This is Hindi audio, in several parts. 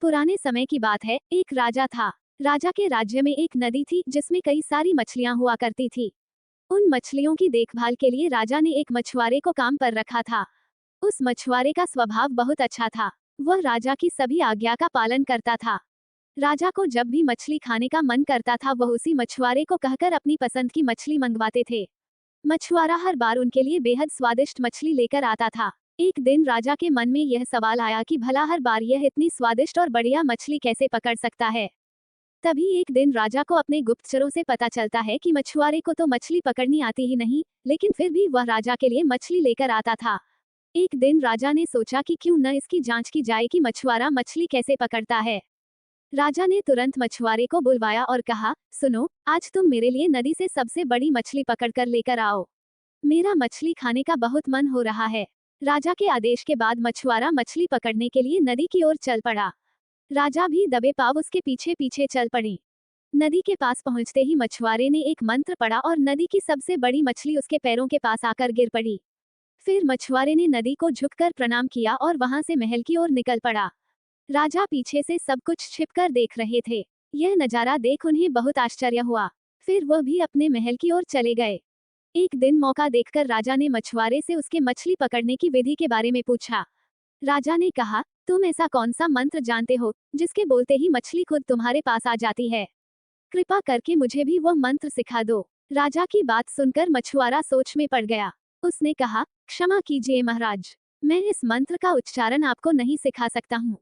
पुराने समय की बात है, एक राजा था। राजा के राज्य में एक नदी थी जिसमें कई सारी मछलियां हुआ करती थी। उन मछलियों की देखभाल के लिए राजा ने एक मछुआरे को काम पर रखा था। उस मछुआरे का स्वभाव बहुत अच्छा था। वह राजा की सभी आज्ञा का पालन करता था। राजा को जब भी मछली खाने का मन करता था वह उसी मछुआरे को कहकर अपनी पसंद की मछली मंगवाते थे। मछुआरा हर बार उनके लिए बेहद स्वादिष्ट मछली लेकर आता था। एक दिन राजा के मन में यह सवाल आया कि भला हर बार यह इतनी स्वादिष्ट और बढ़िया मछली कैसे पकड़ सकता है। तभी एक दिन राजा को अपने गुप्तचरों से पता चलता है कि मछुआरे को तो मछली पकड़नी आती ही नहीं, लेकिन फिर भी वह राजा के लिए मछली लेकर आता था। एक दिन राजा ने सोचा कि क्यों न इसकी जांच की जाए कि मछुआरा मछली कैसे पकड़ता है। राजा ने तुरंत मछुआरे को बुलवाया और कहा, सुनो, आज तुम मेरे लिए नदी से सबसे बड़ी मछली पकड़कर लेकर आओ। मेरा मछली खाने का बहुत मन हो रहा है। राजा के आदेश के बाद मछुआरा मछली पकड़ने के लिए नदी की ओर चल पड़ा। राजा भी दबे पांव उसके पीछे पीछे चल पड़े। नदी के पास पहुंचते ही मछुआरे ने एक मंत्र पढ़ा और नदी की सबसे बड़ी मछली उसके पैरों के पास आकर गिर पड़ी। फिर मछुआरे ने नदी को झुककर प्रणाम किया और वहां से महल की ओर निकल पड़ा। राजा पीछे से सब कुछ छिपकर देख रहे थे। यह नजारा देख उन्हें बहुत आश्चर्य हुआ। फिर वह भी अपने महल की ओर चले गए। एक दिन मौका देखकर राजा ने मछुआरे से उसके मछली पकड़ने की विधि के बारे में पूछा। राजा ने कहा, तुम ऐसा कौन सा मंत्र जानते हो जिसके बोलते ही मछली खुद तुम्हारे पास आ जाती है? कृपा करके मुझे भी वह मंत्र सिखा दो। राजा की बात सुनकर मछुआरा सोच में पड़ गया। उसने कहा, क्षमा कीजिए महाराज, मैं इस मंत्र का उच्चारण आपको नहीं सिखा सकता हूँ।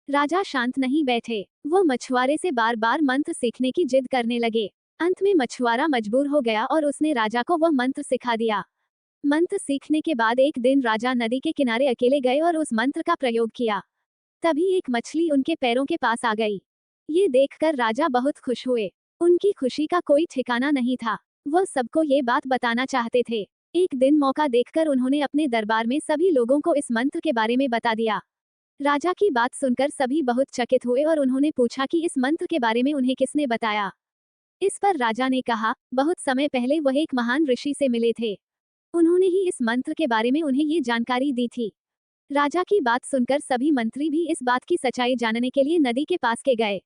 राजा शांत नहीं बैठे। वो मछुआरे से बार बार मंत्र सीखने की जिद करने लगे। अंत में मछुआरा मजबूर हो गया और उसने राजा को वह मंत्र सिखा दिया। मंत्र सीखने के बाद एक दिन राजा नदी के किनारे अकेले गए और उस मंत्र का प्रयोग किया। तभी एक मछली उनके पैरों के पास आ गई। ये देखकर राजा बहुत खुश हुए। उनकी खुशी का कोई ठिकाना नहीं था। वह सबको ये बात बताना चाहते थे। एक दिन मौका देखकर उन्होंने अपने दरबार में सभी लोगों को इस मंत्र के बारे में बता दिया। राजा की बात सुनकर सभी बहुत चकित हुए और उन्होंने पूछा कि इस मंत्र के बारे में उन्हें किसने बताया। इस पर राजा ने कहा, बहुत समय पहले वह एक महान ऋषि से मिले थे। उन्होंने ही इस मंत्र के बारे में उन्हें ये जानकारी दी थी। राजा की बात सुनकर सभी मंत्री भी इस बात की सच्चाई जानने के लिए नदी के पास के गए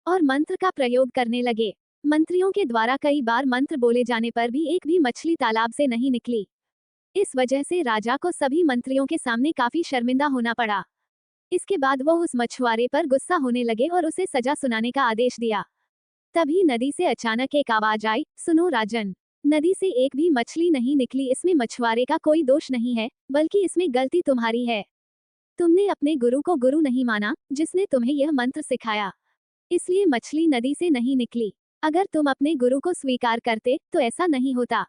और मंत्र का प्रयोग करने लगे। मंत्रियों के द्वारा कई बार मंत्र बोले जाने पर भी एक भी मछली तालाब से नहीं निकली। इस वजह से राजा को सभी मंत्रियों के सामने काफी शर्मिंदा होना पड़ा। इसके बाद वो उस मछुआरे पर गुस्सा होने लगे और उसे सजा सुनाने का आदेश दिया। तभी नदी से अचानक एक आवाज आई, सुनो राजन, नदी से एक भी मछली नहीं निकली। इसमें मछुआरे का कोई दोष नहीं है, बल्कि इसमें गलती तुम्हारी है। तुमने अपने गुरु को गुरु नहीं माना, जिसने तुम्हें यह मंत्र सिखाया। इसलिए मछली नदी से नहीं निकली। अगर तुम अपने गुरु को स्वीकार करते तो ऐसा नहीं होता।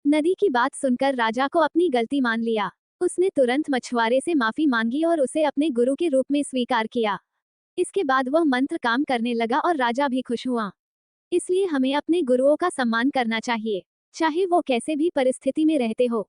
नदी की बात सुनकर राजा को अपनी गलती मान लिया। उसने तुरंत मछुआरे से माफी मांगी और उसे अपने गुरु के रूप में स्वीकार किया। इसके बाद वह मंत्र काम करने लगा और राजा भी खुश हुआ। इसलिए हमें अपने गुरुओं का सम्मान करना चाहिए, चाहे वो कैसे भी परिस्थिति में रहते हो।